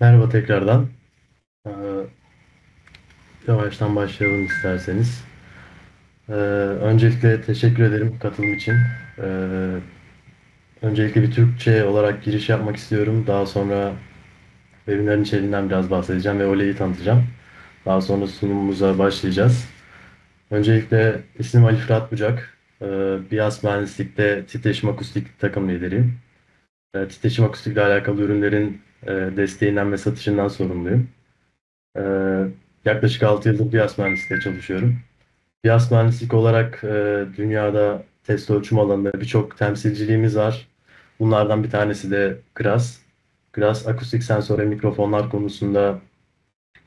Merhaba tekrardan. Ee, Yavaştan başlayalım isterseniz. Öncelikle teşekkür ederim katılım için. Ee, Öncelikle bir Türkçe olarak giriş yapmak istiyorum. Daha sonra webinarın içeriğinden biraz bahsedeceğim ve Ole'yi tanıtacağım. Daha sonra sunumumuza başlayacağız. Öncelikle ismim Ali Fırat Bucak. Biyas Mühendislik'te titreşim akustik takım lideriyim. Titreşim akustikle alakalı ürünlerin desteğinden ve satışından sorumluyum. Ee, Yaklaşık 6 yıldır Biyas Mühendislik'te çalışıyorum. Biyas Mühendislik olarak dünyada test ölçüm alanında birçok temsilciliğimiz var. Bunlardan bir tanesi de GRAS. GRAS, akustik sensör ve mikrofonlar konusunda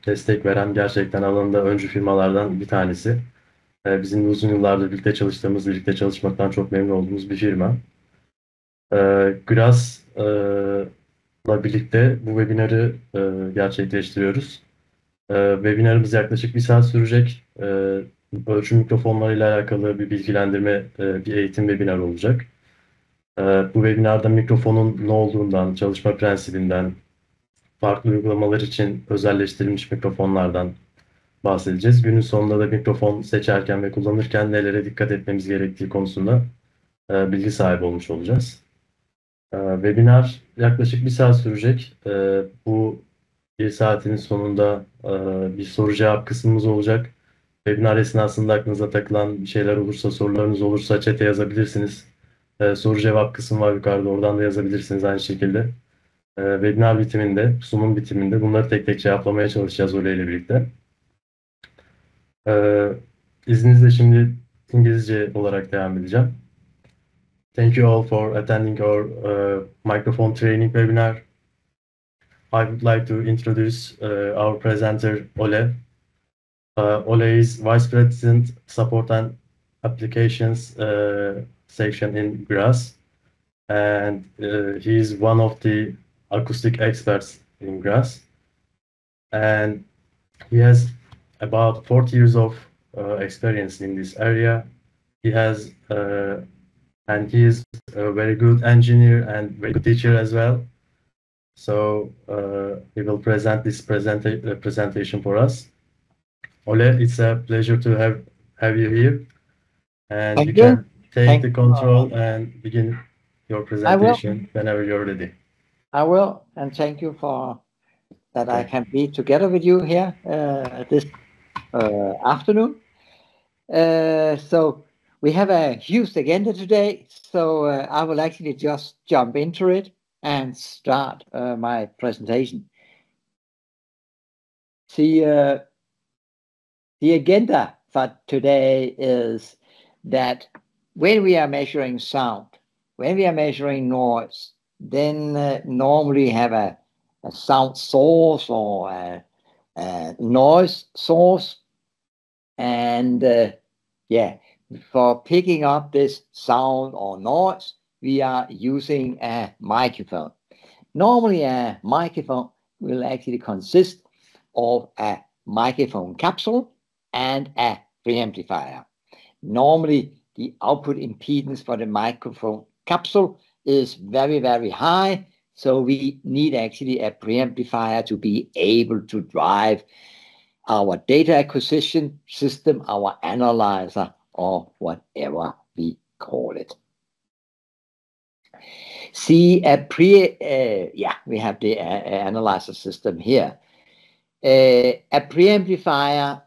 destek veren gerçekten alanında öncü firmalardan bir tanesi. Bizim de uzun yıllardır birlikte çalıştığımız, birlikte çalışmaktan çok memnun olduğumuz bir firma. GRAS'la birlikte bu webinarı gerçekleştiriyoruz. Webinarımız yaklaşık bir saat sürecek. Ölçüm mikrofonlarıyla alakalı bir bilgilendirme, bir eğitim webinarı olacak. Bu webinarda mikrofonun ne olduğundan, çalışma prensibinden, farklı uygulamalar için özelleştirilmiş mikrofonlardan bahsedeceğiz. Günün sonunda da mikrofon seçerken ve kullanırken nelere dikkat etmemiz gerektiği konusunda bilgi sahibi olmuş olacağız. Webinar yaklaşık bir saat sürecek. Bu bir saatin sonunda bir soru cevap kısmımız olacak. Webinar esnasında aklınıza takılan bir şeyler olursa, sorularınız olursa chat'e yazabilirsiniz. Soru cevap kısmı var yukarıda, oradan da yazabilirsiniz aynı şekilde. Webinar bitiminde, sunum bitiminde bunları tek tek cevaplamaya çalışacağız Ole ile birlikte. İzninizle şimdi İngilizce olarak devam edeceğim. Thank you all for attending our microphone training webinar. I would like to introduce our presenter, Ole. Ole is Vice President, Support and Applications section in GRAS, and he is one of the acoustic experts in GRAS. And he has about 40 years of experience in this area. He has, and he is a very good engineer and very good teacher as well. So he will present this presentation for us. Ole, it's a pleasure to have you here, and Thank you you. can take the control and begin your presentation whenever you're ready. I will, and thank you for that I can be together with you here this afternoon. So we have a huge agenda today, so I will actually just jump into it and start my presentation. See, the agenda for today is that when we are measuring sound, when we are measuring noise, then normally have a sound source or a noise source. And for picking up this sound or noise, we are using a microphone. Normally, a microphone will actually consist of a microphone capsule and a preamplifier. Normally, the output impedance for the microphone capsule is very, very high, so we need actually a preamplifier to be able to drive our data acquisition system, our analyzer, or whatever we call it. See, we have the analyzer system here. A preamplifier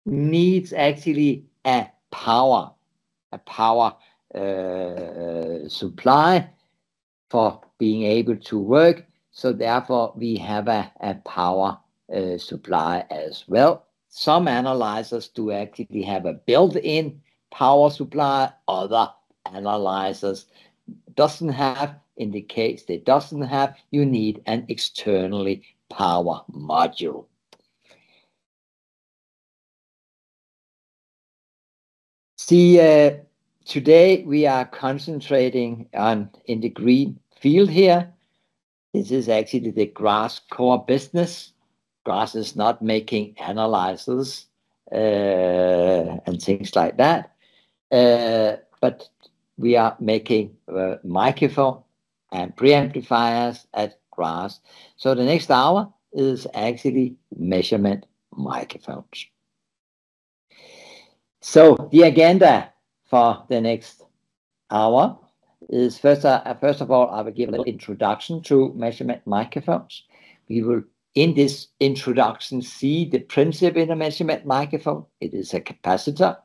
needs actually a power supply for being able to work. So therefore, we have a power supply as well. Some analyzers do actually have a built-in power supply. Other analyzers doesn't have. In the case they doesn't have, you need an externally power module. See, today we are concentrating on in the green field here. This is actually the GRAS core business. GRAS is not making analyzers and things like that, but we are making microphone and preamplifiers at GRAS. So the next hour is actually measurement microphones. So the agenda for the next hour is first of all, I will give a little introduction to measurement microphones. We will, in this introduction, see the principle in a measurement microphone. It is a capacitor.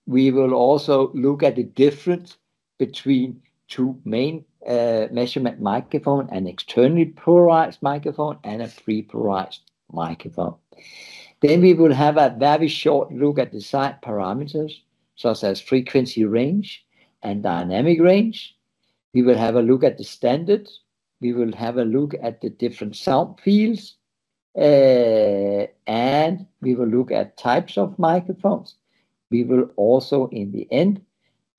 We will also look at the difference between two main measurement microphone, an externally polarized microphone and a pre-polarized microphone. Then we will have a very short look at the side parameters, such as frequency range and dynamic range. We will have a look at the standard. We will have a look at the different sound fields. And we will look at types of microphones. We will also, in the end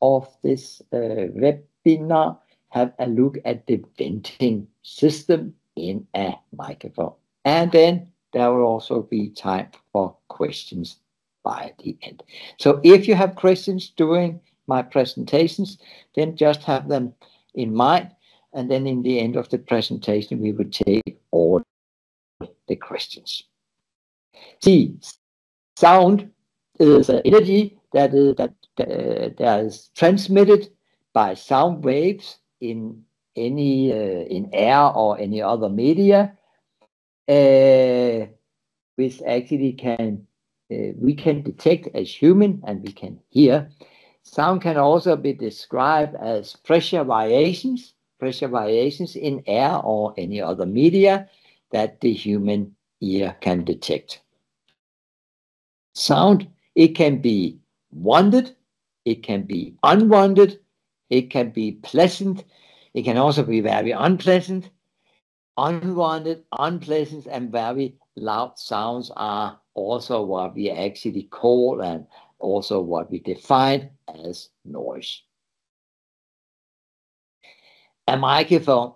of this webinar, have a look at the venting system in a microphone. And then there will also be time for questions by the end. So if you have questions during my presentations, then just have them in mind. And then in the end of the presentation, we will take all the questions. See, sound is energy that is transmitted by sound waves in any in air or any other media, which actually we can detect as human and we can hear. Sound can also be described as pressure variations in air or any other media that the human ear can detect. Sound, it can be wanted, it can be unwanted, it can be pleasant, it can also be very unpleasant. Unwanted, unpleasant, and very loud sounds are also what we actually call and also what we define as noise. A microphone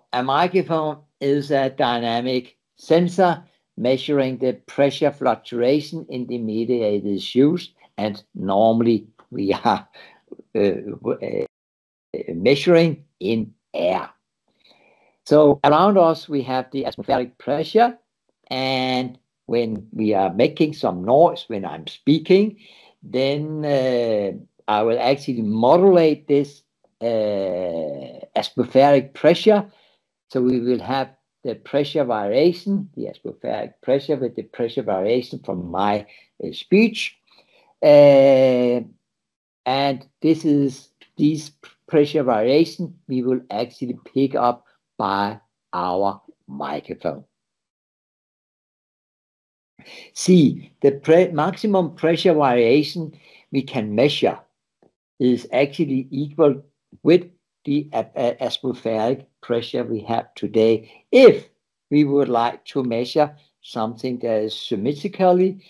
is a dynamic sensor measuring the pressure fluctuation in the media it is used, and normally we are measuring in air. So around us we have the atmospheric pressure, and when we are making some noise, when I'm speaking, then I will actually modulate this atmospheric pressure. So we will have the pressure variation, the atmospheric pressure with the pressure variation from my speech. And these pressure variation we will actually pick up by our microphone. See, the maximum pressure variation we can measure is actually equal with the atmospheric pressure we have today, if we would like to measure something that is symmetrically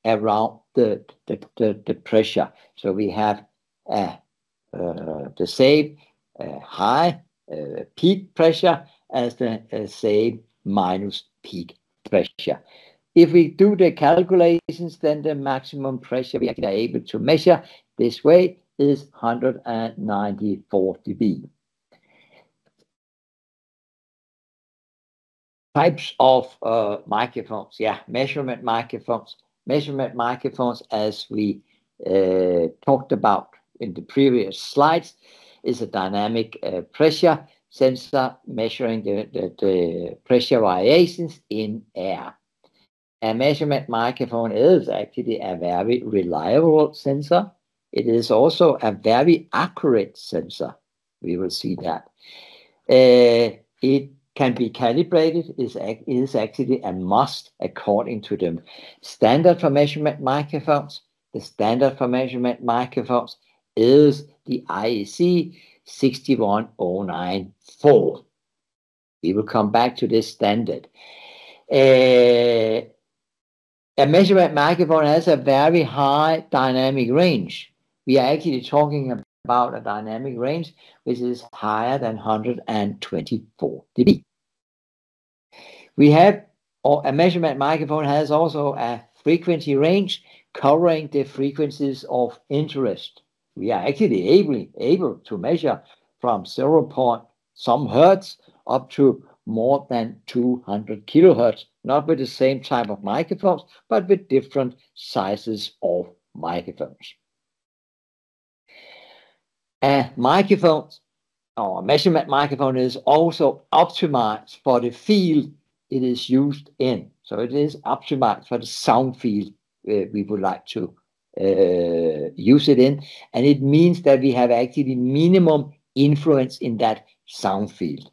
around the pressure. So we have the same high peak pressure as the same minus peak pressure. If we do the calculations, then the maximum pressure we are able to measure this way is 194 dB. Types of microphones, measurement microphones. Measurement microphones, as we talked about in the previous slides, is a dynamic pressure sensor measuring the pressure variations in air. A measurement microphone is actually a very reliable sensor. It is also a very accurate sensor. We will see that. It can be calibrated. It is actually a must according to the standard for measurement microphones. The standard for measurement microphones is the IEC 61094. We will come back to this standard. A measurement microphone has a very high dynamic range. We are actually talking about a dynamic range which is higher than 124 dB. We have, a measurement microphone has also a frequency range covering the frequencies of interest. We are actually able to measure from 0. some hertz up to more than 200 kilohertz, not with the same type of microphones, but with different sizes of microphones. A microphone, or a measurement microphone, is also optimized for the field it is used in. So it is optimized for the sound field we would like to use it in. And it means that we have actually minimum influence in that sound field.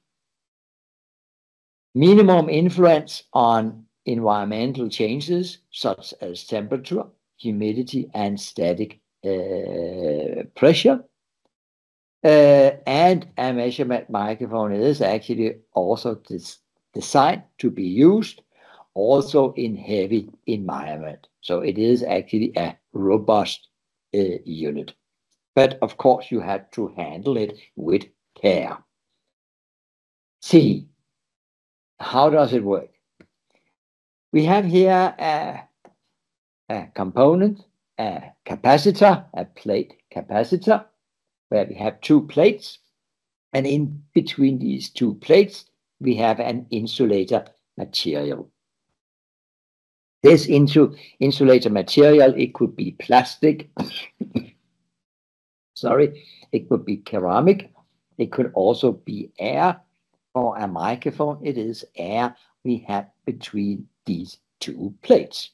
Minimum influence on environmental changes such as temperature, humidity, and static pressure. And a measurement microphone is actually also designed to be used also in heavy environment. So it is actually a robust unit. But of course, you have to handle it with care. See, how does it work? We have here a component, a capacitor, a plate capacitor, where we have two plates. And in between these two plates, we have an insulator material. This insulator material, it could be plastic, sorry, it could be ceramic, it could also be air. For a microphone, it is air we have between these two plates.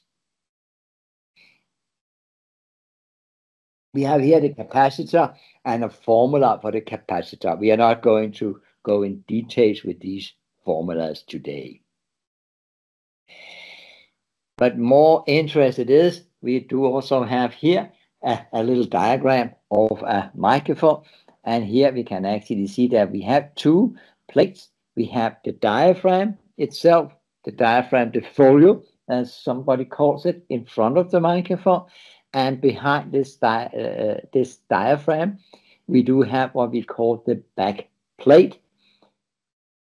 We have here the capacitor and a formula for the capacitor. We are not going to go in details with these formulas today. But more interested is, we do also have here a little diagram of a microphone. And here we can actually see that we have two plates. We have the diaphragm itself, the diaphragm, the folio, as somebody calls it, in front of the microphone. And behind this diaphragm, we do have what we call the back plate.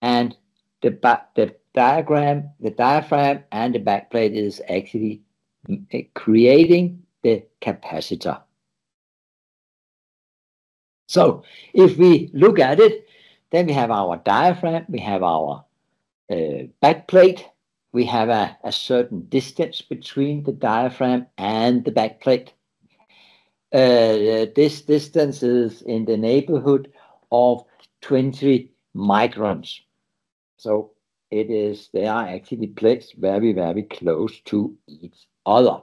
And the diaphragm and the back plate is actually creating the capacitor. So if we look at it, then we have our diaphragm, we have our back plate, we have a certain distance between the diaphragm and the back plate. This distance is in the neighborhood of 20 microns. So they are actually placed very, very close to each other.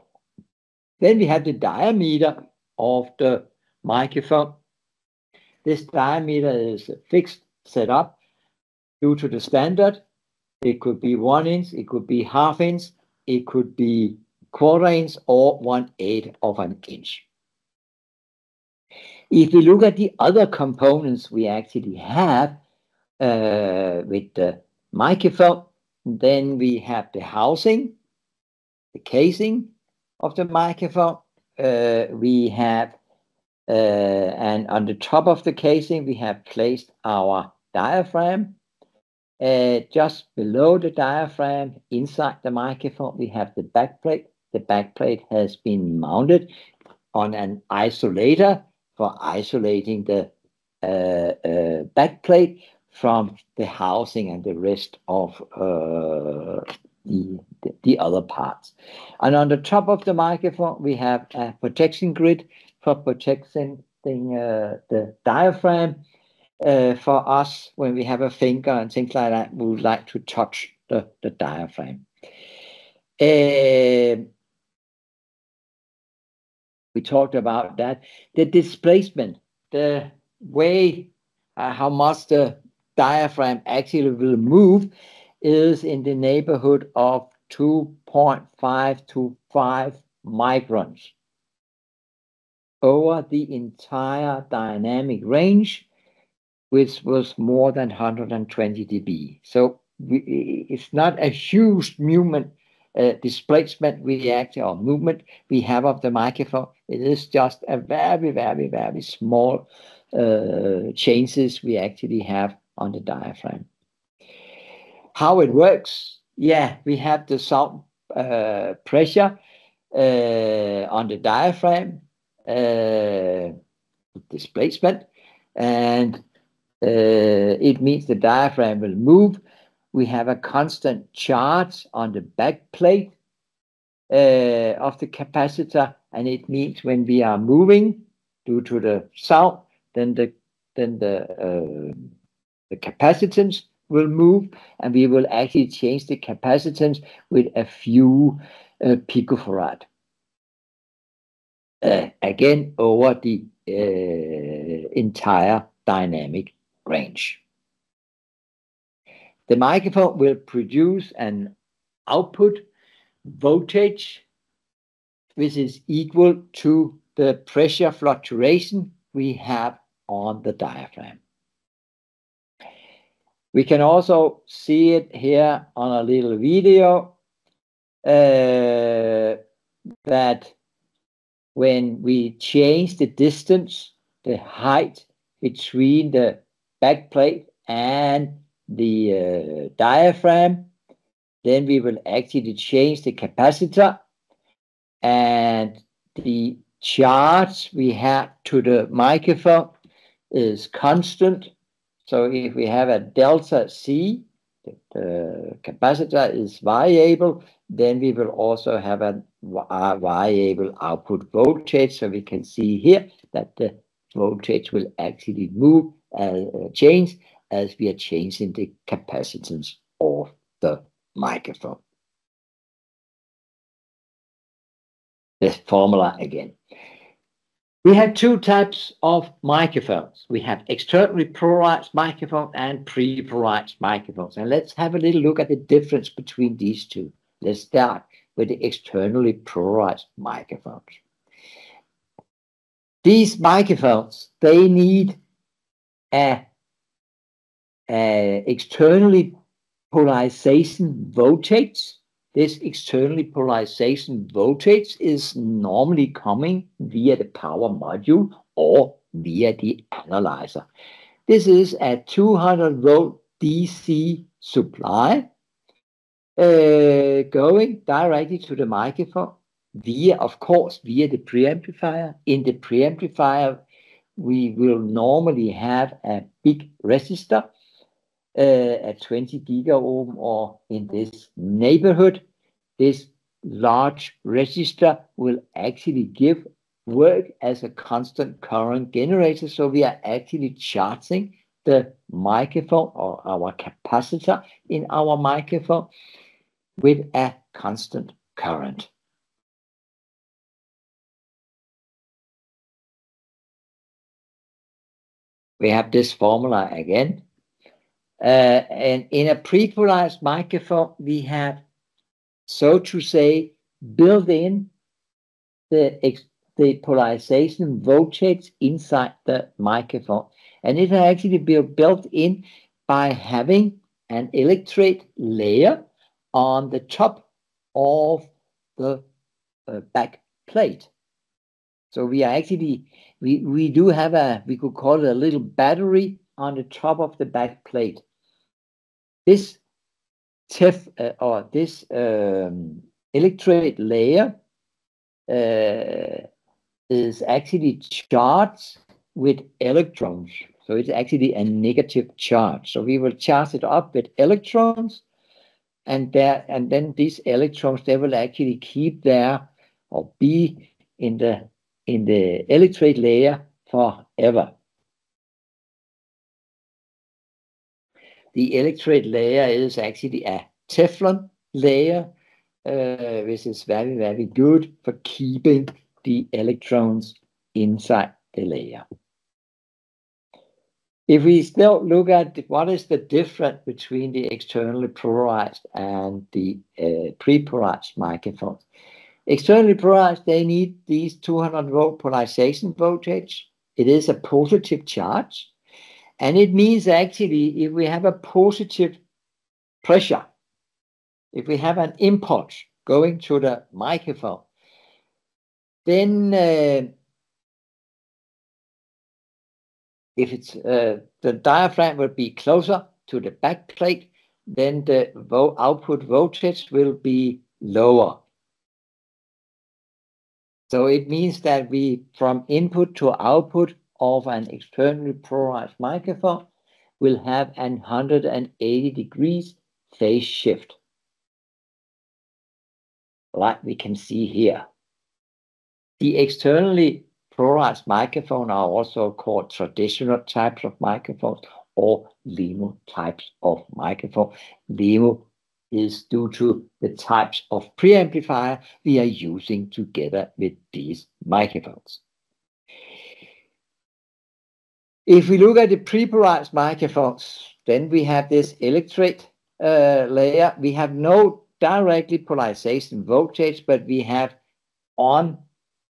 Then we have the diameter of the microphone. This diameter is fixed, set up due to the standard. It could be 1 inch, it could be ½ inch, it could be 1/4 inch or 1/8 of an inch. If we look at the other components we actually have with the microphone, then we have the housing, the casing of the microphone. We have and on the top of the casing, we have placed our diaphragm. Just below the diaphragm, inside the microphone, we have the back plate. The back plate has been mounted on an isolator for isolating the back plate from the housing and the rest of the other parts. And on the top of the microphone, we have a protection grid for protecting the diaphragm. For us, when we have a finger and things like that, we would like to touch the diaphragm. We talked about that. The displacement, the way how much the diaphragm actually will move, is in the neighborhood of 2.5 to 5 microns over the entire dynamic range, which was more than 120 dB. So it's not a huge movement, displacement or movement we have of the microphone. It is just a very, very, very small changes we actually have on the diaphragm. How it works? Yeah, we have the sound pressure on the diaphragm, displacement, and it means the diaphragm will move we have a constant charge on the back plate of the capacitor, and it means when we are moving due to the sound, then the capacitance will move, and we will actually change the capacitance with a few picofarad. Again, over the entire dynamic range. The microphone will produce an output voltage which is equal to the pressure fluctuation we have on the diaphragm. We can also see it here on a little video that when we change the distance, the height between the backplate and the diaphragm, then we will actually change the capacitor, and the charge we have to the microphone is constant. So if we have a delta C, the capacitor is variable, then we will also have a variable output voltage. So we can see here that the voltage will actually move change as we are changing the capacitance of the microphone. The formula again. We have two types of microphones. We have externally polarized microphones and pre-polarized microphones. And let's have a little look at the difference between these two. Let's start with the externally polarized microphones. These microphones, they need a externally polarization voltage. This externally polarization voltage is normally coming via the power module or via the analyzer. This is a 200 volt DC supply going directly to the microphone via, of course, via the preamplifier. In the preamplifier, we will normally have a big resistor at 20 gigaohm, or in this neighborhood. This large resistor will actually work as a constant current generator. So we are actually charging the microphone or our capacitor in our microphone with a constant current. We have this formula again. And in a pre-polarized microphone, we have, so to say, built in the polarization voltage inside the microphone. And it has actually been built in by having an electrode layer on the top of the back plate. So we are actually, we do have we could call it a little battery on the top of the back plate. This electrode layer is actually charged with electrons. So it's actually a negative charge. So we will charge it up with electrons, and then these electrons, they will actually keep there or be in the electrode layer forever. The electrode layer is actually a Teflon layer, which is very, very good for keeping the electrons inside the layer. If we still look at what is the difference between the externally polarized and the pre-polarized microphones. Externally polarized, they need these 200 volt polarization voltage. It is a positive charge. And it means actually if we have a positive pressure, if we have an impulse going to the microphone, then if it's the diaphragm will be closer to the back plate, then the output voltage will be lower. So it means that we, from input to output of an externally polarized microphone, will have 180 degrees phase shift, like we can see here. The externally polarized microphones are also called traditional types of microphones or LEMO types of microphone. LEMO is due to the types of preamplifier we are using together with these microphones. If we look at the pre-polarized microphones, then we have this electrode layer. We have no directly polarization voltage, but we have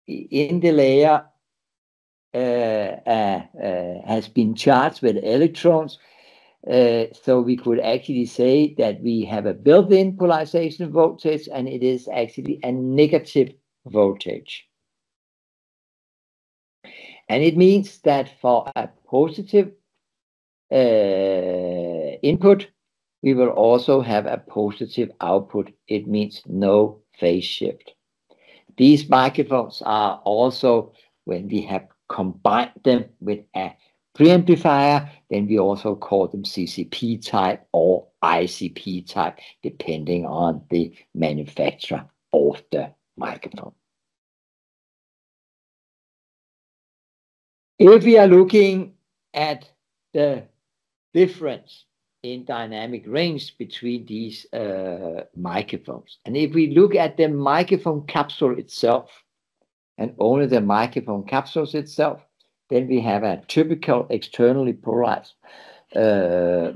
in the layer has been charged with electrons. So we could actually say that we have a built-in polarization voltage, and it is actually a negative voltage. And it means that for a positive input, we will also have a positive output. It means no phase shift. These microphones are also, when we have combined them with a preamplifier, then we also call them CCP type or ICP type, depending on the manufacturer of the microphone. If we are looking at the difference in dynamic range between these microphones, and if we look at the microphone capsule itself, and only the microphone capsules itself, then we have a typical externally polarized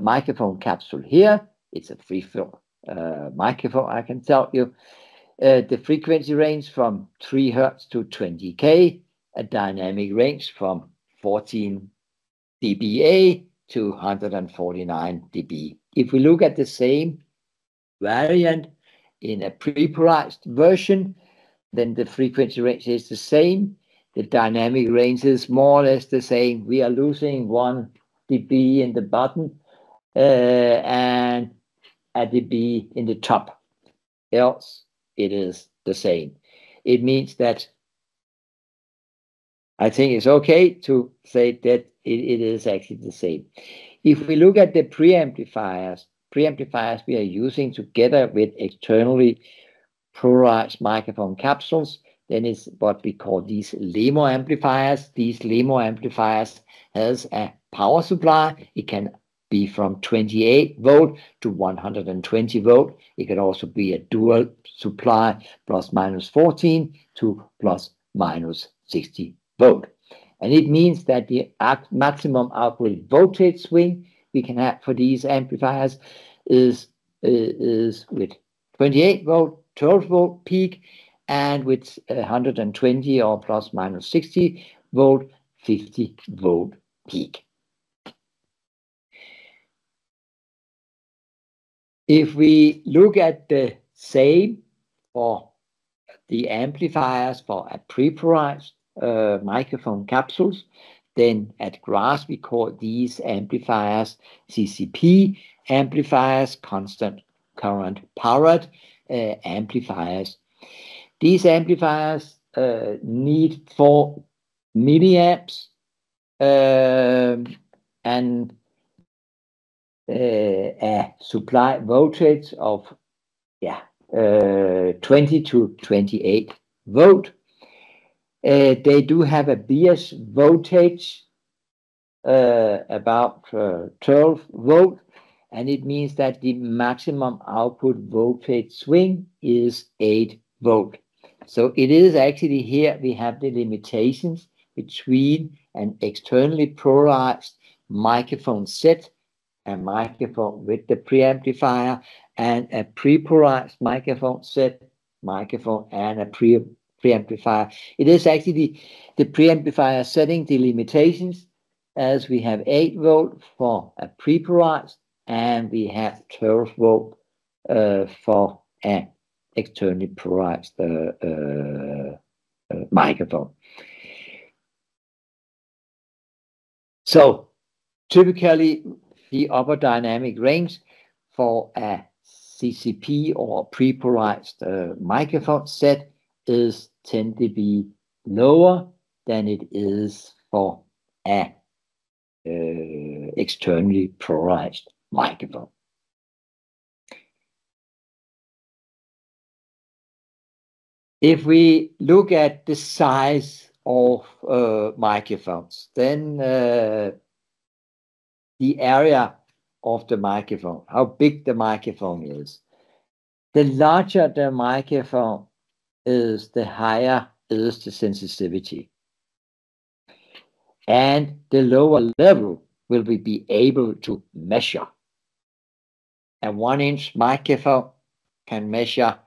microphone capsule here. It's a free-flow microphone, I can tell you. The frequency range from 3 Hertz to 20 K, a dynamic range from 14 dBA to 149 dB. If we look at the same variant in a pre-polarized version, then the frequency range is the same. The dynamic range is more or less the same. We are losing 1 dB in the bottom and a dB in the top. Else, it is the same. It means that I think it's okay to say that it is actually the same. If we look at the preamplifiers we are using together with externally polarized microphone capsules, then it's what we call these LEMO amplifiers. These LEMO amplifiers has a power supply. It can be from 28 volt to 120 volt. It can also be a dual supply, plus minus 14 to plus minus 60 volt. And it means that the maximum output voltage swing we can have for these amplifiers is with 28 volt, 12 volt peak, and with 120 or plus minus 60 volt, 50 volt peak. If we look at the same for the amplifiers for a pre-polarized microphone capsules, then at GRAS we call these amplifiers CCP amplifiers, constant current powered amplifiers. These amplifiers need 4 milliamps and a supply voltage of 20 to 28 volt. They do have a bias voltage about 12 volt, and it means that the maximum output voltage swing is 8 volt. So it is actually here we have the limitations between an externally polarized microphone set, a microphone with the preamplifier, and a pre-polarized microphone set, microphone and a preamplifier. It is actually the preamplifier setting the limitations, as we have 8 volt for a pre-polarized and we have 12 volt for an externally polarized microphone. So typically the upper dynamic range for a CCP or pre-polarized microphone set is tend to be lower than it is for a externally polarized microphone. If we look at the size of microphones, then the area of the microphone, how big the microphone is. The larger the microphone is, the higher is the sensitivity. And the lower level will we be able to measure. A 1-inch microphone can measure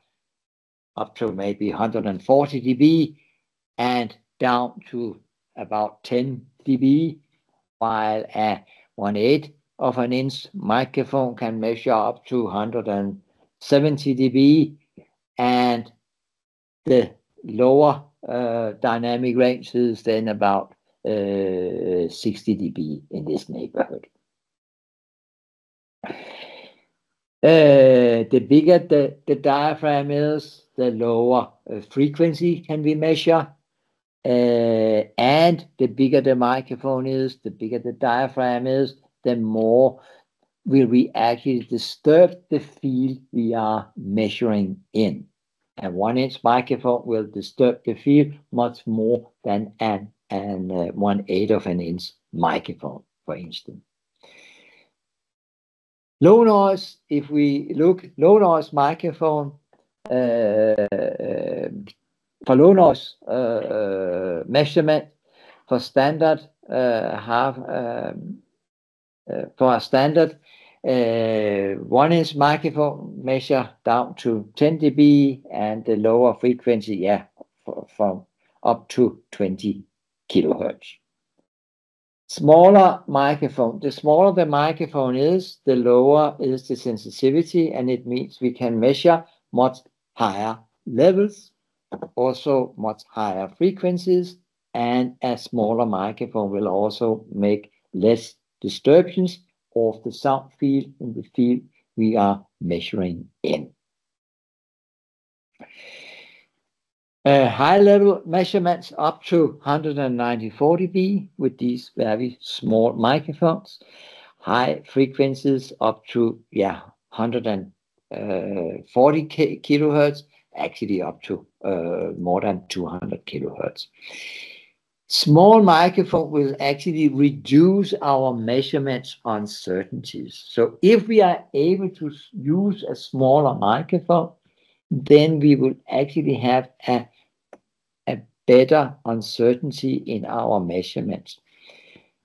up to maybe 140 dB and down to about 10 dB, while a 1/8 of an inch microphone can measure up to 170 dB, and the lower dynamic range is then about 60 dB in this neighborhood. The bigger the diaphragm is, the lower frequency can we measure. And the bigger the microphone is, the bigger the diaphragm is, the more will we actually disturb the field we are measuring in. A 1-inch microphone will disturb the field much more than an 1/8 of an inch microphone, for instance. Low noise, if we look low noise microphone, for low noise measurement, for standard for a standard 1-inch microphone measure down to 10 dB, and the lower frequency, from up to 20 kilohertz. Smaller microphone. The smaller the microphone is, the lower is the sensitivity, and it means we can measure much higher levels, also much higher frequencies, and a smaller microphone will also make less disturbance of the sound field in the field we are measuring in. High-level measurements up to 194 dB with these very small microphones. High frequencies up to 140 kilohertz, actually up to more than 200 kilohertz. Small microphone will actually reduce our measurements uncertainties. So if we are able to use a smaller microphone, then we will actually have a better uncertainty in our measurements.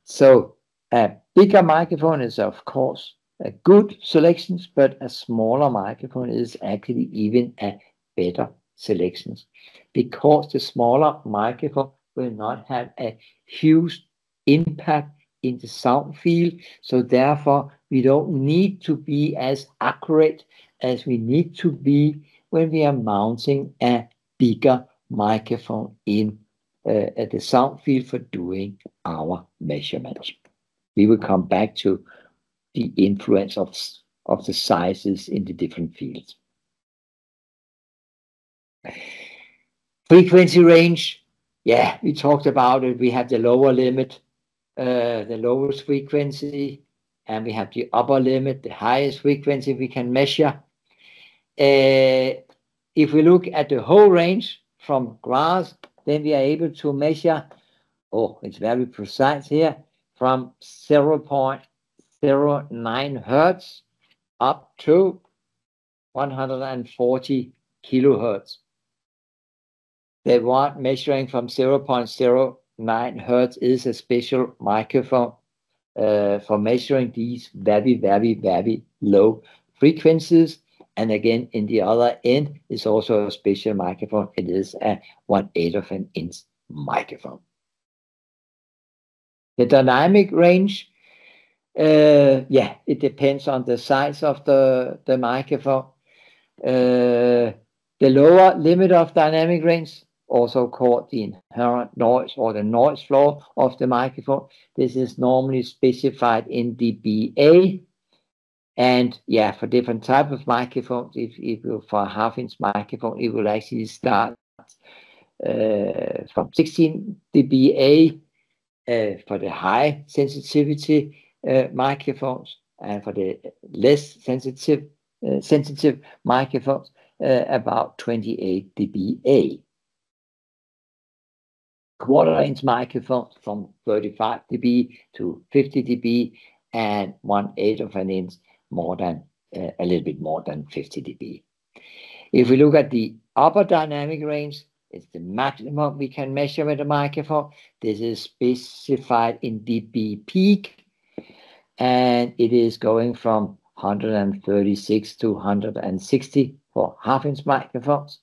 So a bigger microphone is, of course, a good selection, but a smaller microphone is actually even a better selection, because the smaller microphone will not have a huge impact in the sound field. So therefore, we don't need to be as accurate as we need to be when we are mounting a bigger microphone in the sound field for doing our measurements. We will come back to the influence of the sizes in the different fields. Frequency range, we talked about it. We have the lower limit, the lowest frequency, and we have the upper limit, the highest frequency we can measure. If we look at the whole range from GRAS, then we are able to measure, it's very precise here, from 0.09 hertz up to 140 kilohertz. The one measuring from 0.09 hertz is a special microphone for measuring these very, very, very low frequencies. And again, in the other end is also a special microphone. It is a 1/8 of an inch microphone. The dynamic range, it depends on the size of the microphone. The lower limit of dynamic range, also called the inherent noise or the noise floor of the microphone. This is normally specified in dBA. And for different type of microphones, if for a 1/2-inch microphone, it will actually start from 16 dBA for the high sensitivity microphones, and for the less sensitive microphones, about 28 dBA. Quarter-inch microphones from 35 dB to 50 dB, and 1/8 of an inch more than a little bit more than 50 dB. If we look at the upper dynamic range, it's the maximum we can measure with a microphone. This is specified in dB peak, and it is going from 136 to 160 for half-inch microphones.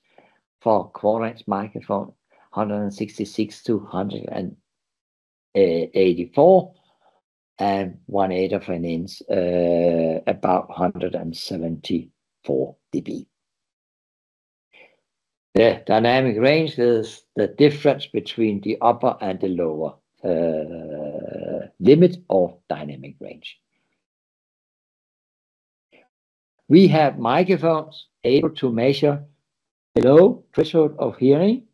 For quarter-inch microphone, 166 to 184, and 1/8 of an inch, about 174 dB. The dynamic range is the difference between the upper and the lower limit of dynamic range. We have microphones able to measure below threshold of hearing,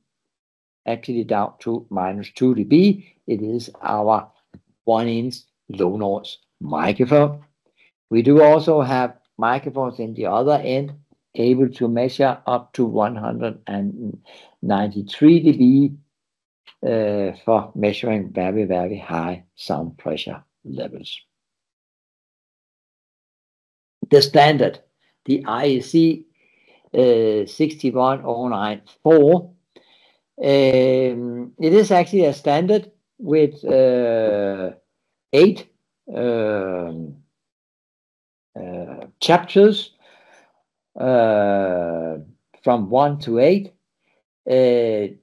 actually down to -2 dB. It is our 1-inch low noise microphone. We do also have microphones in the other end able to measure up to 193 dB for measuring very, very high sound pressure levels. The standard, the IEC 61094, it is actually a standard with 8 chapters from 1 to 8.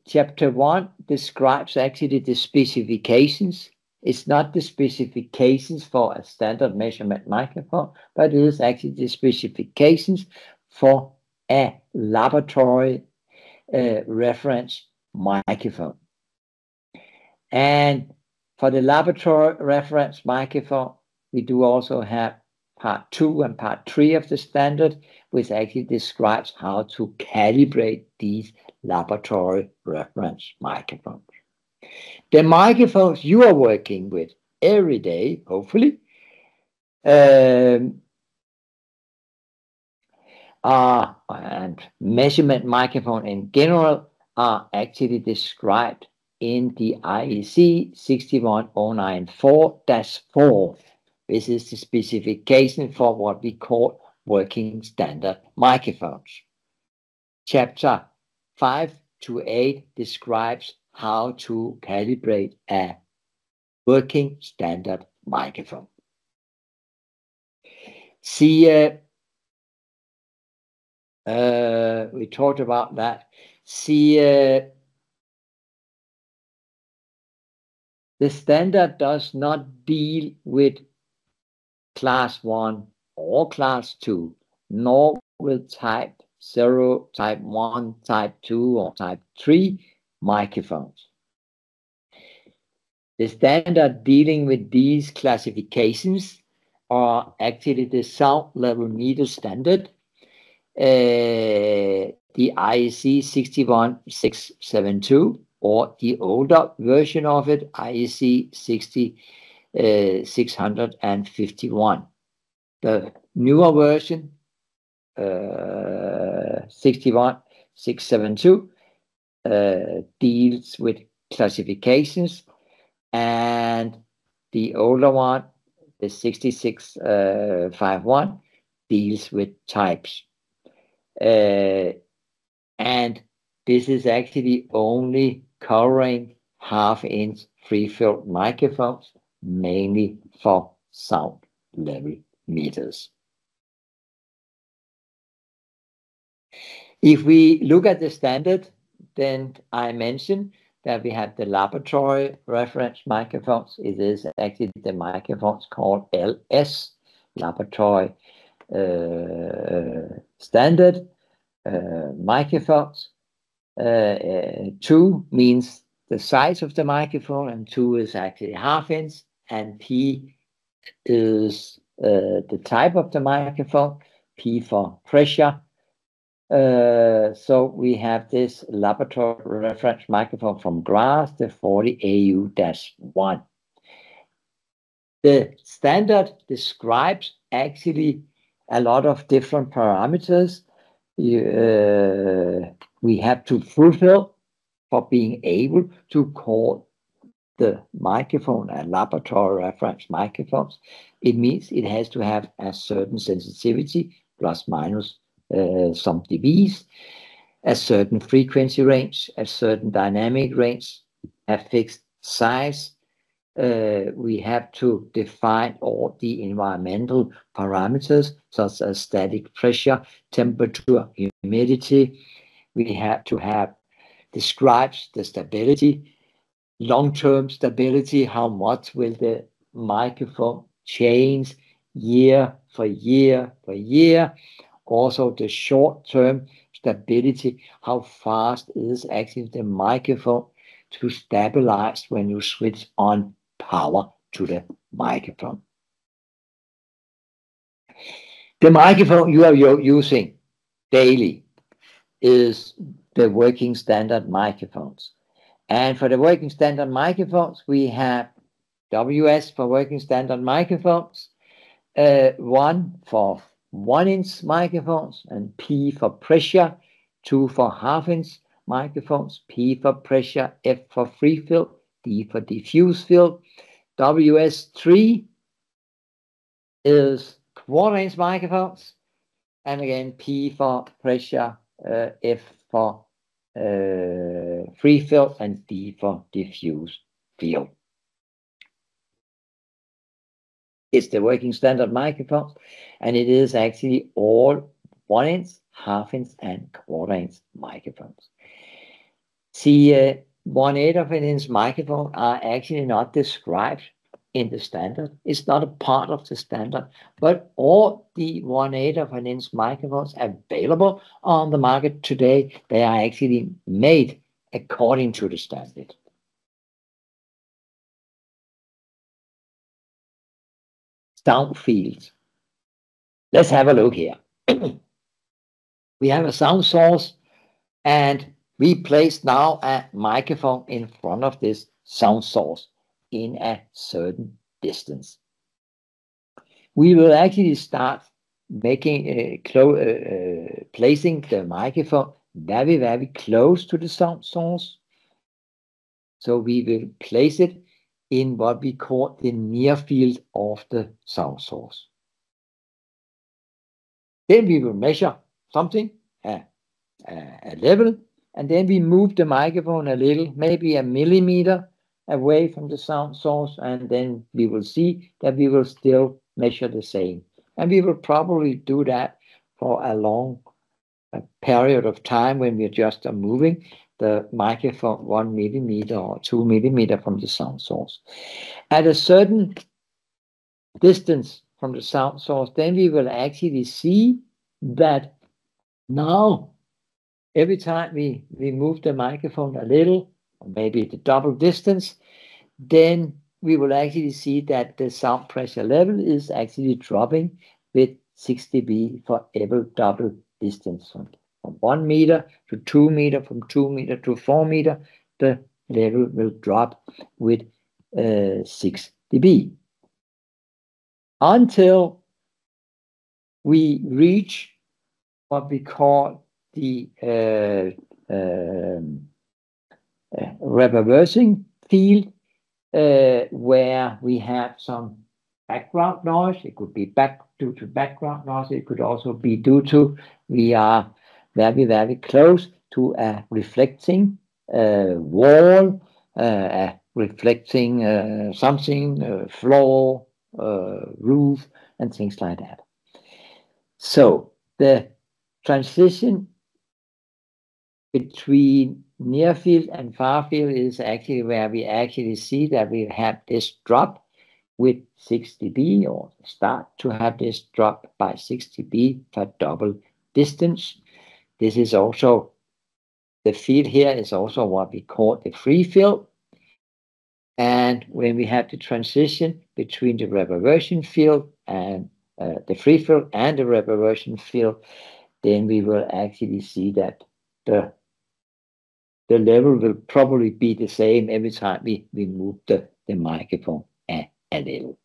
Chapter 1 describes actually the specifications. It's not the specifications for a standard measurement microphone, but it is actually the specifications for a laboratory reference microphone. And for the laboratory reference microphone, we do also have part 2 and part 3 of the standard, which actually describes how to calibrate these laboratory reference microphones. The microphones you are working with every day, hopefully, and measurement microphone in general are actually described in the IEC 61094-4. This is the specification for what we call working standard microphones. Chapter 5 to 8 describes how to calibrate a working standard microphone. See, we talked about that. See, the standard does not deal with class 1 or class 2, nor with type 0, type 1, type 2, or type 3 microphones. The standard dealing with these classifications are actually the sound level meter standard, the IEC 61672, or the older version of it, IEC 60651. The newer version, 61672, deals with classifications, and the older one, the 6651, deals with types. And this is actually only covering half-inch free-field microphones, mainly for sound level meters. If we look at the standard, then I mentioned that we have the laboratory reference microphones. It is actually the microphones called LS, laboratory standard microphones. 2 means the size of the microphone, and 2 is actually half-inch, and P is the type of the microphone, P for pressure. So we have this laboratory reference microphone from GRAS, the 40AU-1. The standard describes actually a lot of different parameters, we have to fulfill for being able to call the microphone a laboratory reference microphone. It means it has to have a certain sensitivity, plus minus some dBs, a certain frequency range, a certain dynamic range, a fixed size. We have to define all the environmental parameters, such as static pressure, temperature, humidity. We have to have describes the stability, long-term stability, how much will the microphone change year for year for year. Also the short-term stability, how fast is actually the microphone to stabilize when you switch on power to the microphone. The microphone you are using daily is the working standard microphones. And for the working standard microphones, we have WS for working standard microphones, 1 for 1-inch microphones, and P for pressure, 2 for half-inch microphones, P for pressure, F for free fill, D for diffuse fill. WS3 is 1/4-inch microphones, and again P for pressure, F for free fill, and D for diffuse fill. It's the working standard microphone, and it is actually all 1-inch, half-inch, and 1/4-inch microphones. See, 1/8 of an inch microphones are actually not described in the standard. It's not a part of the standard, but all the 1/8 of an inch microphones available on the market today, they are actually made according to the standard. Sound fields. Let's have a look here. We have a sound source, and we place now a microphone in front of this sound source in a certain distance. We will actually start making placing the microphone very, very close to the sound source. So we will place it in what we call the near field of the sound source. Then we will measure something, a level, and then we move the microphone a little, maybe a millimeter away from the sound source, and then we will see that we will still measure the same. And we will probably do that for a long period of time when we just are moving the microphone 1 millimeter or 2 millimeter from the sound source. At a certain distance from the sound source, then we will actually see that now every time we move the microphone a little, or maybe the double distance, then we will actually see that the sound pressure level is actually dropping with 6 dB for every double distance. From 1 meter to 2 meter, from 2 meter to 4 meter, the level will drop with 6 dB. Until we reach what we call the reversing field, where we have some background noise. It could be due to background noise. It could also be due to we are very, very close to a reflecting wall, a reflecting something, floor, roof, and things like that. So the transition between near field and far field is actually where we actually see that we have this drop with 6 dB, or start to have this drop by 6 dB per double distance. This is also, the field here is also what we call the free field. And when we have the transition between the reverberation field and the free field and the reverberation field, then we will actually see that the level will probably be the same every time we move the microphone a little.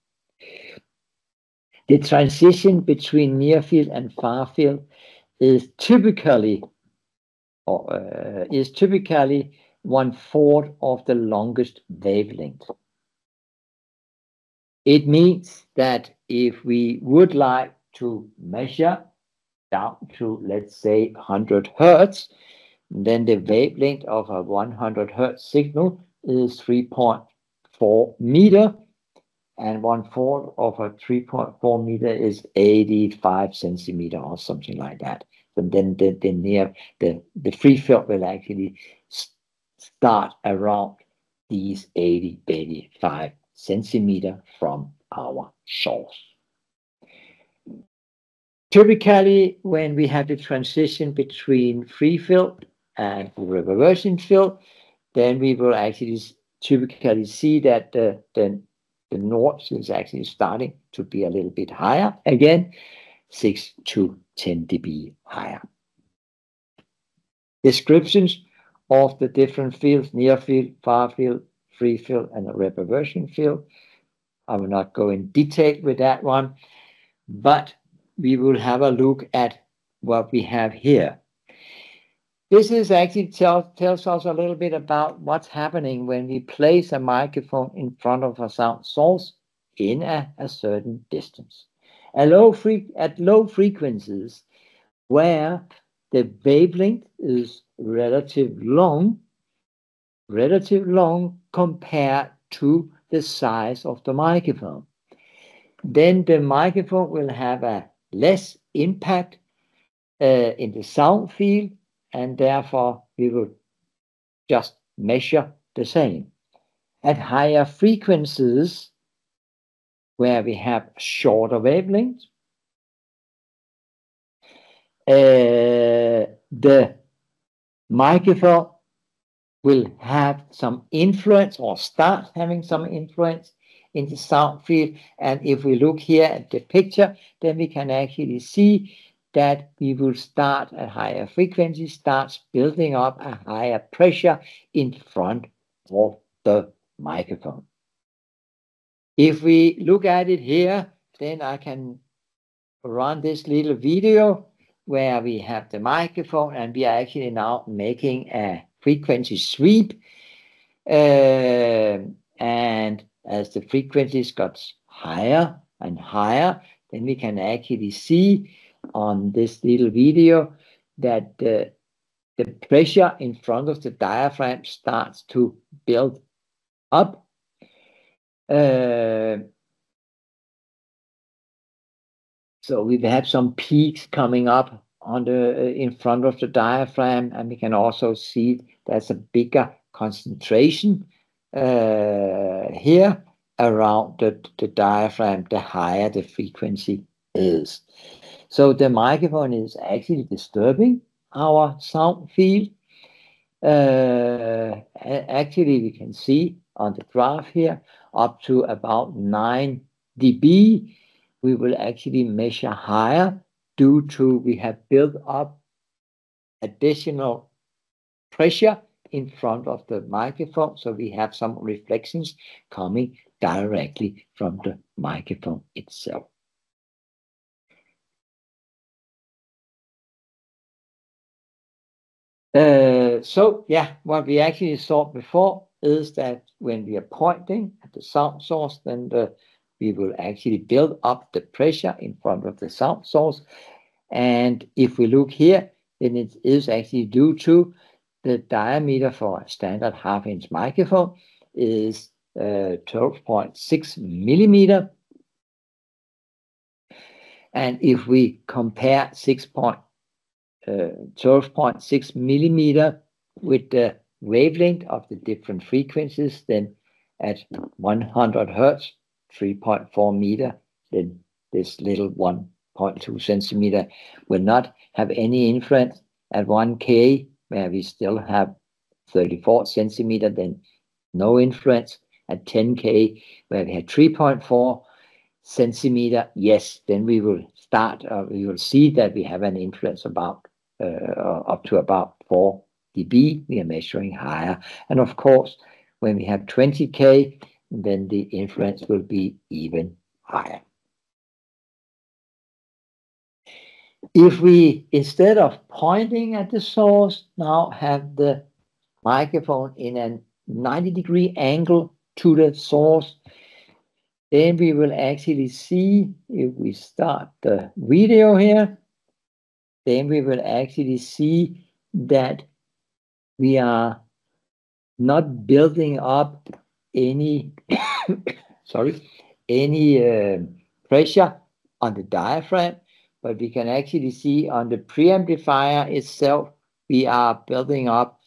The transition between near field and far field is typically 1/4 of the longest wavelength. It means that if we would like to measure down to, let's say, 100 Hertz, then the wavelength of a 100 Hertz signal is 3.4 meter, and 1/4 of a 3.4 meter is 85 centimeter or something like that. So then the free field will actually start around these 85 centimeter from our source. Typically, when we have the transition between free field and reversion field, then we will actually typically see that the noise is actually starting to be a little bit higher again, 6 to 10 dB higher. Descriptions of the different fields: near field, far field, free field, and a reversion field. I will not go in detail with that one, but we will have a look at what we have here. This is actually tells us a little bit about what's happening when we place a microphone in front of a sound source in a certain distance. At low frequencies, where the wavelength is relatively long compared to the size of the microphone, then the microphone will have a less impact in the sound field, and therefore we will just measure the same. At higher frequencies, where we have shorter wavelengths, the microphone will have some influence or start having some influence in the sound field. And if we look here at the picture, then we can actually see that we will start at higher frequencies, starts building up a higher pressure in front of the microphone. If we look at it here, then I can run this little video where we have the microphone and we are actually now making a frequency sweep. And as the frequencies got higher and higher, then we can actually see on this little video that the pressure in front of the diaphragm starts to build up. So we have some peaks coming up on in front of the diaphragm, and we can also see there's a bigger concentration here around the diaphragm, the higher the frequency is. So the microphone is actually disturbing our sound field. Actually, we can see on the graph here up to about 9 dB. We will actually measure higher due to we have built up additional pressure in front of the microphone. So we have some reflections coming directly from the microphone itself. So yeah, what we actually saw before is that when we are pointing at the sound source, then we will actually build up the pressure in front of the sound source. And if we look here, then it is actually due to the diameter for a standard half-inch microphone is 12.6 millimeter. And if we compare 12.6 millimeter with the wavelength of the different frequencies, then at 100 Hertz, 3.4 meter, then this little 1.2 centimeter will not have any influence. At 1K, where we still have 34 centimeter, then no influence. At 10K, where we have 3.4 centimeter, yes, then we will start, we will see that we have an influence about up to about 4 dB. We are measuring higher. And of course, when we have 20K, then the influence will be even higher. If we, instead of pointing at the source, now have the microphone in a 90-degree angle to the source, then we will actually see, if we start the video here, then we will actually see that we are not building up any pressure on the diaphragm, but we can actually see on the preamplifier itself, we are building up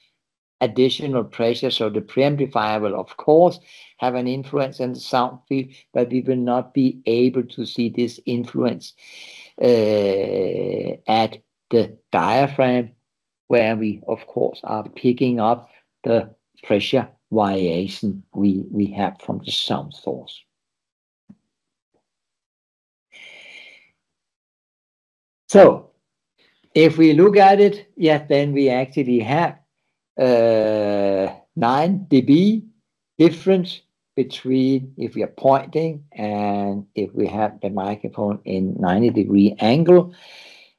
additional pressure. So the preamplifier will, of course, have an influence on the sound field, but we will not be able to see this influence at the diaphragm, where we, of course, are picking up the pressure variation we have from the sound source. So if we look at it, yes, then we actually have 9 dB difference between if we are pointing and if we have the microphone in 90-degree angle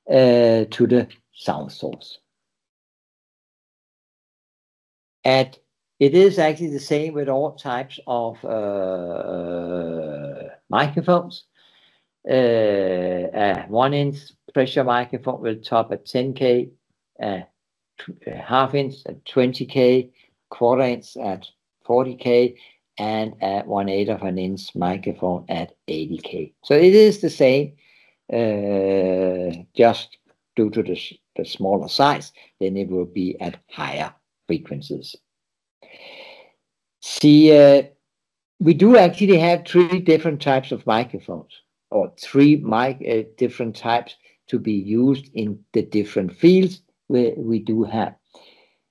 to the sound source. And it is actually the same with all types of microphones. A 1-inch pressure microphone will top at 10K, half-inch at 20K, quarter-inch at 40K, and a 1/8 of an inch microphone at 80K. So it is the same, just due to the smaller size, then it will be at higher frequencies. See, we do actually have 3 different types of microphones, or 3 different types to be used in the different fields where we do have.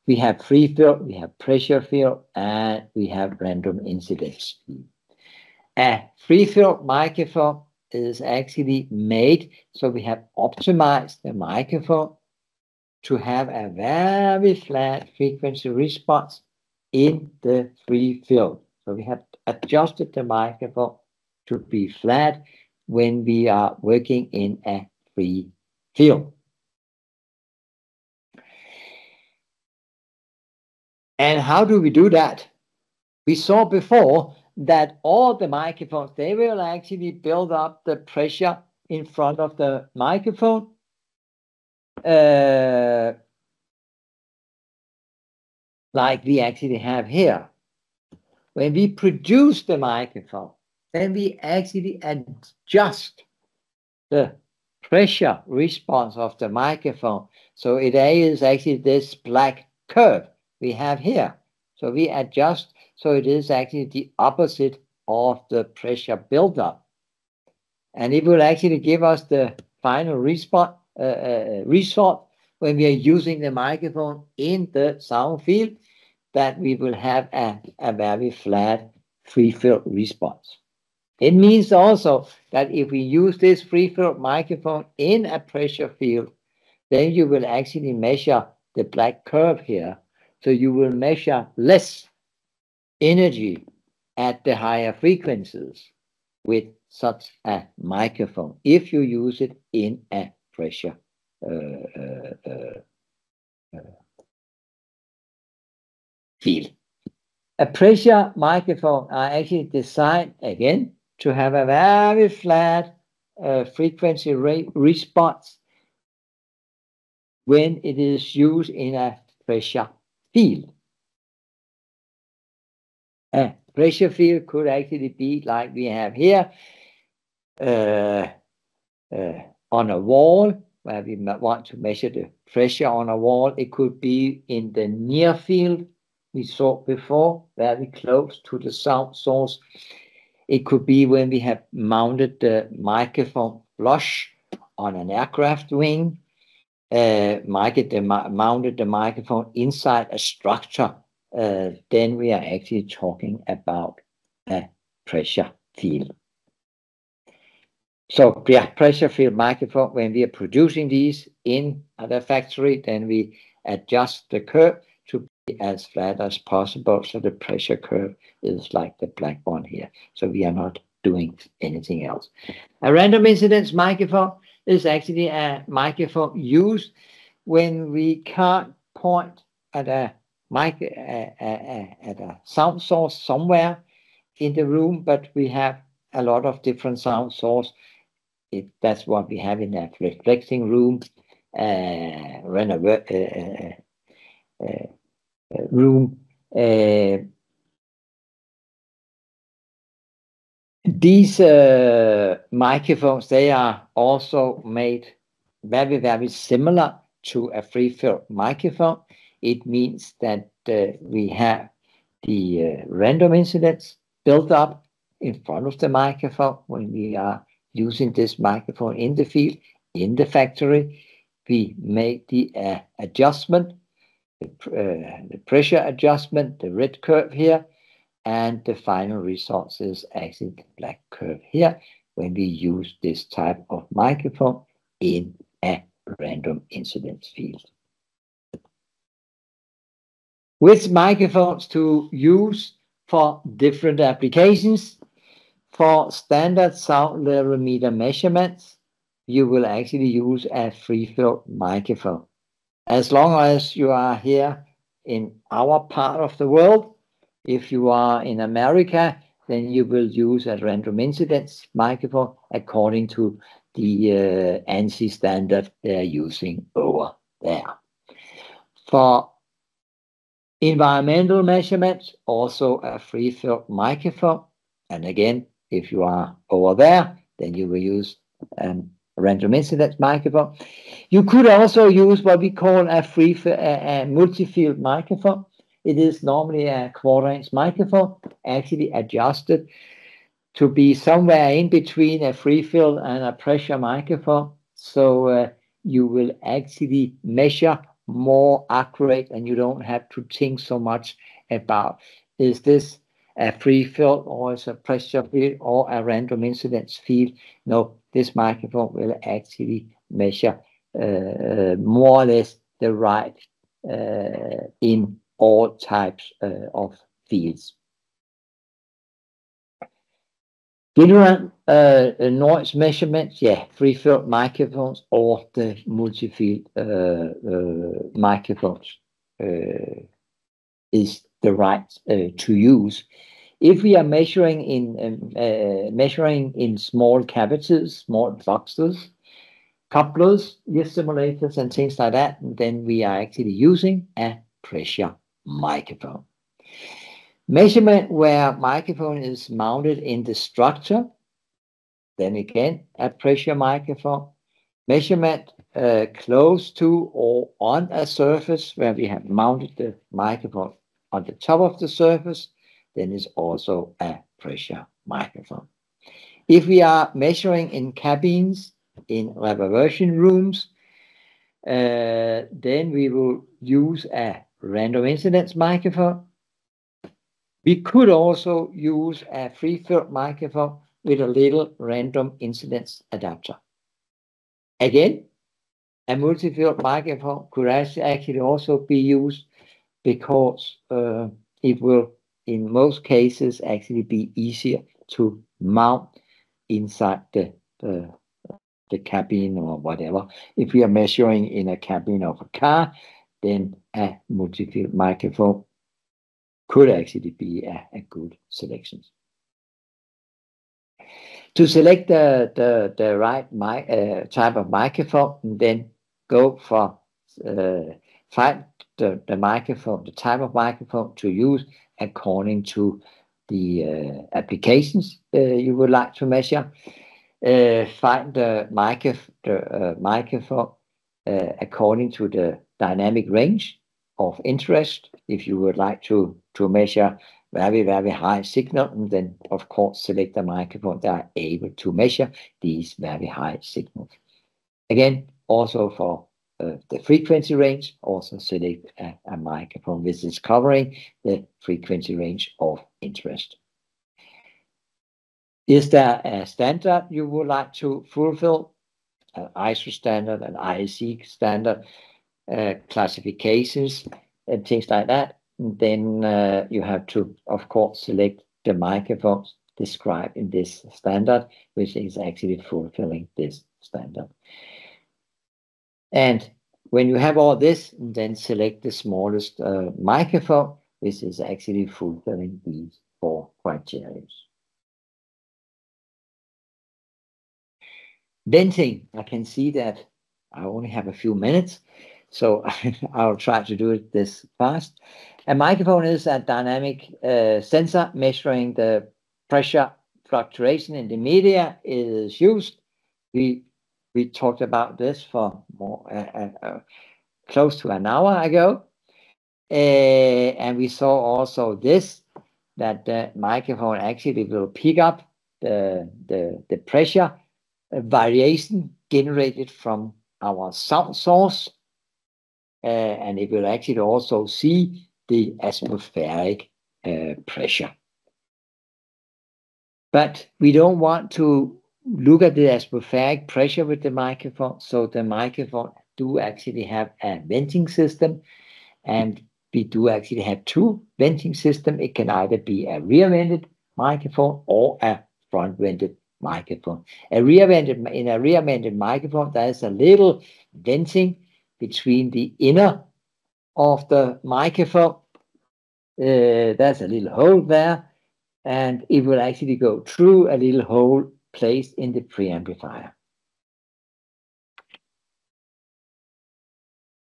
We have free field, we have pressure field, and we have random incidence. A free field microphone is actually made so we have optimized the microphone to have a very flat frequency response in the free field. So we have adjusted the microphone to be flat when we are working in a free field. And how do we do that? We saw before that all the microphones, they will actually build up the pressure in front of the microphone. Like we actually have here. When we produce the microphone, then we actually adjust the pressure response of the microphone. So it is actually this black curve we have here. So we adjust, so it is actually the opposite of the pressure buildup. And it will actually give us the final result when we are using the microphone in the sound field, that we will have a very flat free field response. It means also that if we use this free field microphone in a pressure field, then you will actually measure the black curve here. So you will measure less energy at the higher frequencies with such a microphone if you use it in a pressure field. A pressure microphone are actually designed again to have a very flat frequency response when it is used in a pressure field. A pressure field could actually be like we have here on a wall, where we want to measure the pressure on a wall. It could be in the near field we saw before, very close to the sound source. It could be when we have mounted the microphone flush on an aircraft wing, mounted the microphone inside a structure. Then we are actually talking about a pressure field. So yeah, pressure field microphone, when we are producing these in the factory, then we adjust the curve to be as flat as possible. So the pressure curve is like the black one here. So we are not doing anything else. A random incidence microphone, is actually a microphone used when we can't point at a sound source somewhere in the room, but we have a lot of different sound sources. That's what we have in a reflecting room, room. These microphones, they are also made very, very similar to a free-field microphone. It means that we have the random incidents built up in front of the microphone when we are using this microphone in the field, in the factory. We make the adjustment, the pressure adjustment, the red curve here, and the final result is actually the black curve here when we use this type of microphone in a random incident field. Which microphones to use for different applications? For standard sound level meter measurements, you will actually use a free-field microphone. As long as you are here in our part of the world, if you are in America, then you will use a random incidence microphone according to the ANSI standard they are using over there. For environmental measurements, also a free-field microphone. And again, if you are over there, then you will use random incidence microphone. You could also use what we call a multi-field microphone. It is normally a quarter-inch microphone, actually adjusted to be somewhere in between a free-field and a pressure microphone. So you will actually measure more accurate, and you don't have to think so much about, is this a free field or is a pressure field or a random incidence field? No, this microphone will actually measure more or less the right in all types of fields. General noise measurements, free field microphones or the multi-field microphones is the right to use. If we are measuring in small cavities, small boxes, couplers, ear simulators, and things like that, then we are actually using a pressure microphone. Measurement where microphone is mounted in the structure, then again a pressure microphone. Measurement close to or on a surface where we have mounted the microphone on the top of the surface, then is also a pressure microphone. If we are measuring in cabins, in reverberation rooms, then we will use a random incidence microphone. We could also use a free-field microphone with a little random incidence adapter. Again, a multi-field microphone could actually also be used because it will, in most cases, actually be easier to mount inside the cabin or whatever. If we are measuring in a cabin of a car, then a multi-field microphone could actually be a good selection. To select the right type of microphone, then go for find the microphone, the type of microphone to use according to the applications you would like to measure. Find the microphone according to the dynamic range of interest. If you would like to measure very, very high signal, then of course select a microphone that are able to measure these very high signals. Again, also for the frequency range, also select a microphone which is covering the frequency range of interest. Is there a standard you would like to fulfill? An ISO standard, an IEC standard, classifications, and things like that? Then you have to, of course, select the microphones described in this standard, which is actually fulfilling this standard. And when you have all this, then select the smallest microphone, which is actually fulfilling these 4 criteria. Venting, I can see that I only have a few minutes, so I'll try to do it this fast. A microphone is a dynamic sensor measuring the pressure fluctuation in the media it is used. We talked about this for more close to an hour ago, and we saw also this, that the microphone actually will pick up the pressure variation generated from our sound source, and it will actually also see the atmospheric pressure. But we don't want to look at the atmospheric pressure with the microphone, so the microphone do actually have a venting system, and we do actually have 2 venting systems. It can either be a rear-vented microphone or a front-vented microphone. In a rear-vented microphone, there is a little venting between the inner of the microphone. There's a little hole there, and it will actually go through a little hole placed in the preamplifier.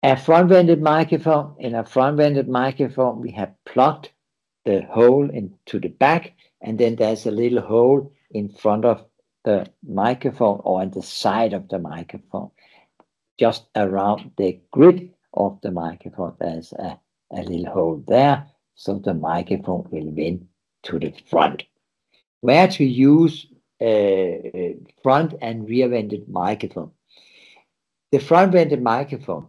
A front-vented microphone. In a front-vented microphone, we have plugged the hole into the back, and then there's a little hole in front of the microphone or on the side of the microphone. Just around the grid of the microphone, there's a little hole there, so the microphone will vent to the front. Where to use front and rear-vented microphone? The front-vented microphone,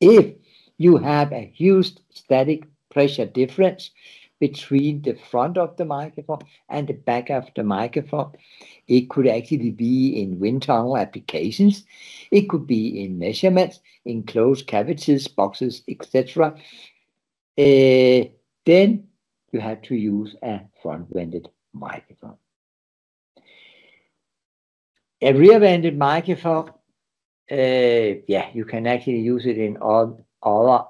if you have a huge static pressure difference between the front of the microphone and the back of the microphone, it could actually be in wind tunnel applications, it could be in measurements, in closed cavities, boxes, etc. Then you have to use a front-vented microphone. A rear-vented microphone, you can actually use it in all other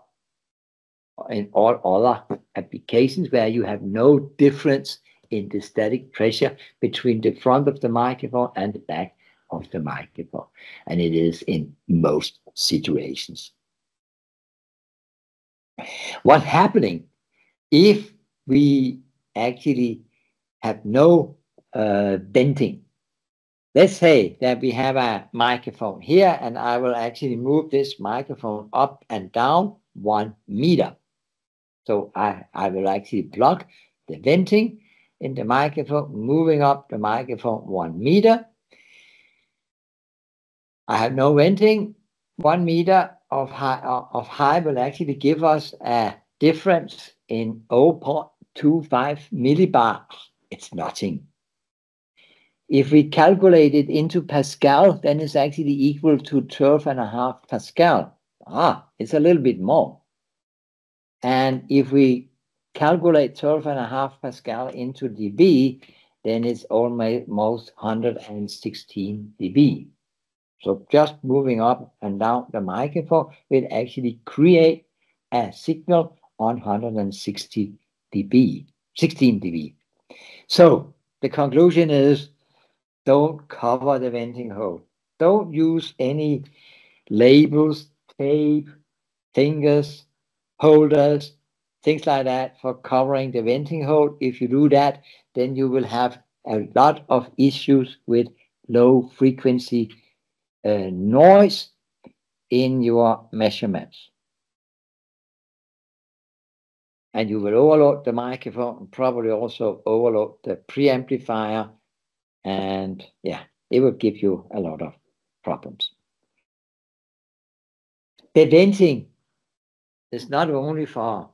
applications where you have no difference in the static pressure between the front of the microphone and the back of the microphone, and it is in most situations. What's happening if we actually have no venting? Let's say that we have a microphone here, and I will actually move this microphone up and down 1 meter. So I will actually block the venting in the microphone, moving up the microphone 1 meter. I have no venting. 1 meter of high will actually give us a difference in 0.25 millibar. It's nothing. If we calculate it into Pascal, then it's actually equal to 12.5 Pascal. It's a little bit more. And if we calculate 12.5 Pascal into dB, then it's almost 116 dB. So just moving up and down the microphone will actually create a signal on 160 dB, 16 dB. So the conclusion is, don't cover the venting hole. Don't use any labels, tape, fingers, holders, things like that for covering the venting hole. If you do that, then you will have a lot of issues with low frequency noise in your measurements. And you will overload the microphone and probably also overload the preamplifier. And it will give you a lot of problems. The venting is not only for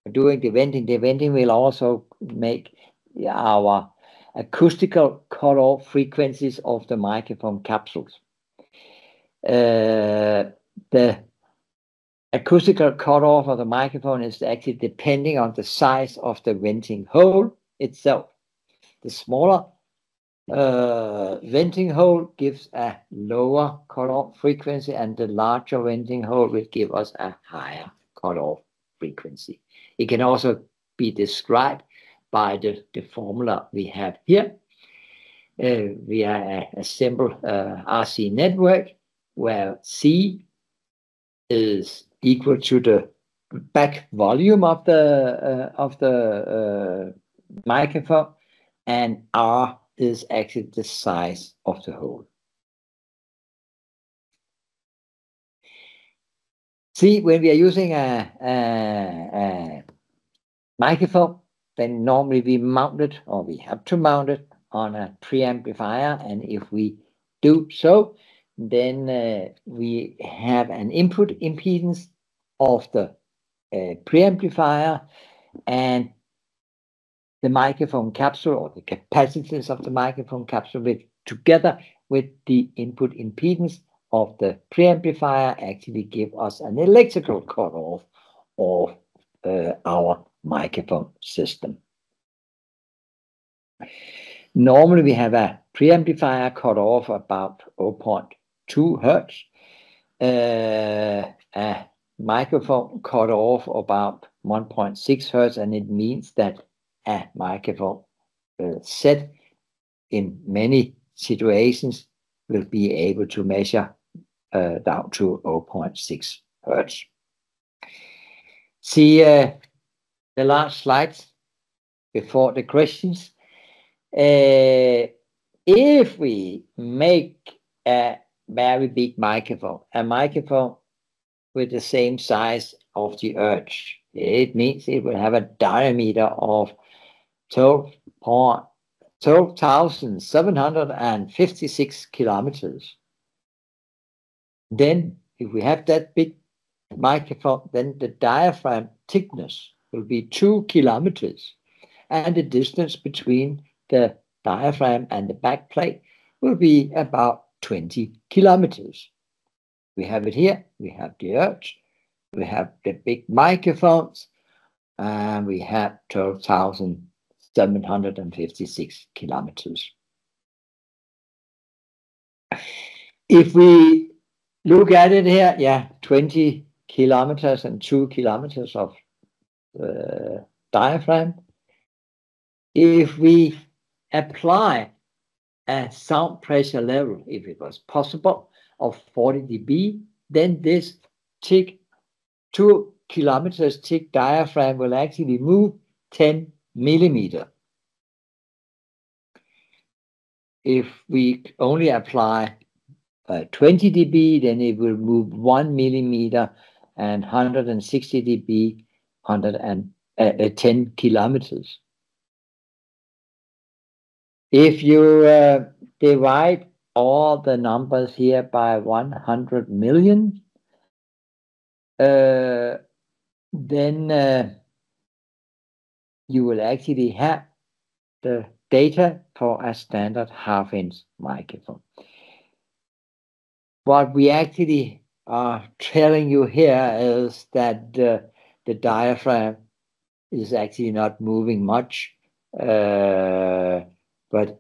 doing the venting will also make our acoustical cutoff frequencies of the microphone capsules. The acoustical cutoff of the microphone is actually depending on the size of the venting hole itself. The smaller venting hole gives a lower cutoff frequency, and the larger venting hole will give us a higher cutoff frequency. It can also be described by the formula we have here. We are a simple RC network where C is equal to the back volume of the microphone, and R is actually the size of the hole. See, when we are using a microphone, then normally we mount it, or we have to mount it on a preamplifier, and if we do so, then we have an input impedance of the preamplifier, and the microphone capsule, or the capacitance of the microphone capsule, together with the input impedance of the preamplifier, actually give us an electrical cutoff of our microphone system. Normally we have a preamplifier cutoff about 0.2 Hertz, a microphone cutoff about 1.6 Hertz, and it means that a microphone set in many situations will be able to measure down to 0.6 Hertz. See the last slides before the questions. If we make a very big microphone, a microphone with the same size of the Earth, it means it will have a diameter of 12,756 kilometers. Then, if we have that big microphone, then the diaphragm thickness will be 2 kilometers, and the distance between the diaphragm and the backplate will be about 20 kilometers. We have it here, we have the Earth, we have the big microphones, and we have 12,756 kilometers. If we look at it here, yeah, 20 kilometers and 2 kilometers of diaphragm. If we apply a sound pressure level, if it was possible, of 40 dB, then this thick 2 kilometers thick diaphragm will actually move 10 millimeter. If we only apply 20 dB, then it will move 1 millimeter, and 160 dB, 10 kilometers. If you divide all the numbers here by 100 million, then you will actually have the data for a standard half-inch microphone. What we actually are telling you here is that the diaphragm is actually not moving much, but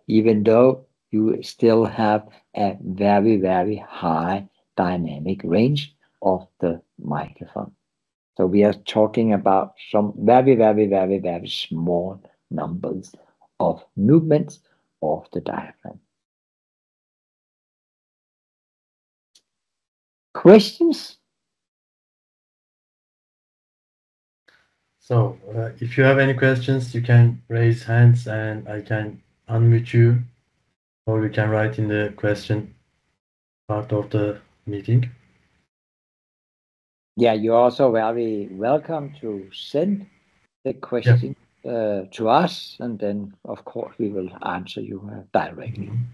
even though you still have a very, very high dynamic range of the microphone. So we are talking about some very, very, very, very small numbers of movements of the diaphragm. Questions? So, if you have any questions, you can raise hands and I can unmute you, or you can write in the question part of the meeting. Yeah, you're also very welcome to send the question to us, and then, of course, we will answer you directly. Mm-hmm.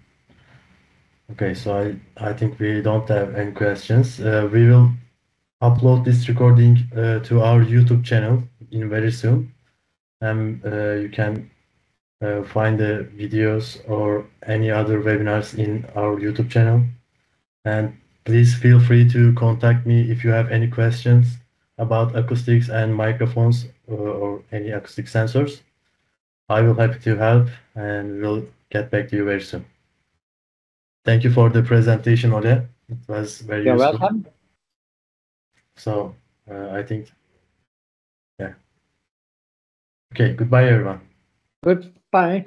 Okay, so I think we don't have any questions. We will upload this recording to our YouTube channel in very soon, and you can find the videos or any other webinars in our YouTube channel. And please feel free to contact me if you have any questions about acoustics and microphones or any acoustic sensors. I will happy to help, and we'll get back to you very soon. Thank you for the presentation, Ole. It was very You're useful. welcome. So I think, yeah. Okay, goodbye, everyone. Goodbye.